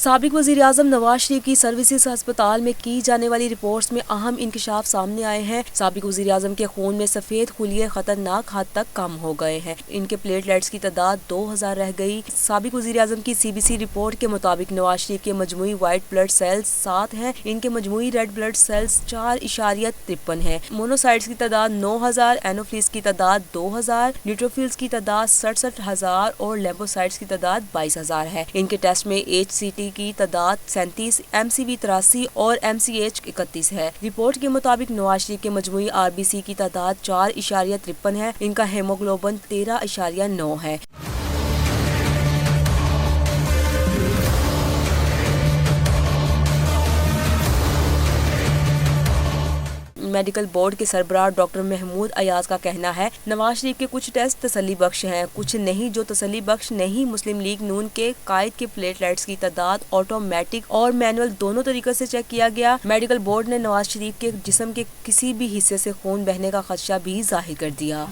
سابق وزیراعظم نواز شریف کی سروسز ہسپتال میں کی جانے والی رپورٹس میں اہم انکشاف سامنے آئے ہیں۔ سابق وزیراعظم کے خون میں سفید خلیے خطرناک حد تک کم ہو گئے ہیں۔ ان کے پلیٹلیٹس کی تعداد 2000 رہ گئی۔ سابق وزیراعظم کی CBC رپورٹ کے مطابق نواز شریف کے مجموعی وائٹ بلڈ سیلز 7 ہیں، ان کے مجموعی ریڈ بلڈ سیلز 4.53 ہیں۔ مونوسائٹس کی تعداد 9000، اینوفلز کی تعداد 2000، نیوٹروفلز کی تعداد 67000 اور لیمفوسائٹس کی تعداد 22000 ہے۔ ان کے ٹیسٹ میں HCT کی تعداد 37، MCV 83 اور MCH 31 ہے۔ رپورٹ کے مطابق نواز شریف کے مجموعی RBC کی تعداد 4.53 ہے، ان کا ہیموگلوبن 13.9 ہے۔ میڈیکل بورڈ کے سربراہ ڈاکٹر محمود ایاز کا کہنا ہے، نواز شریف کے کچھ ٹیسٹ تسلی بخش ہیں، کچھ نہیں۔ جو تسلی بخش نہیں، مسلم لیگ نون کے قائد کے پلیٹلیٹس کی تعداد آٹومیٹک اور مینول دونوں طریقوں سے چیک کیا گیا۔ میڈیکل بورڈ نے نواز شریف کے جسم کے کسی بھی حصے سے خون بہنے کا خدشہ بھی ظاہر کر دیا۔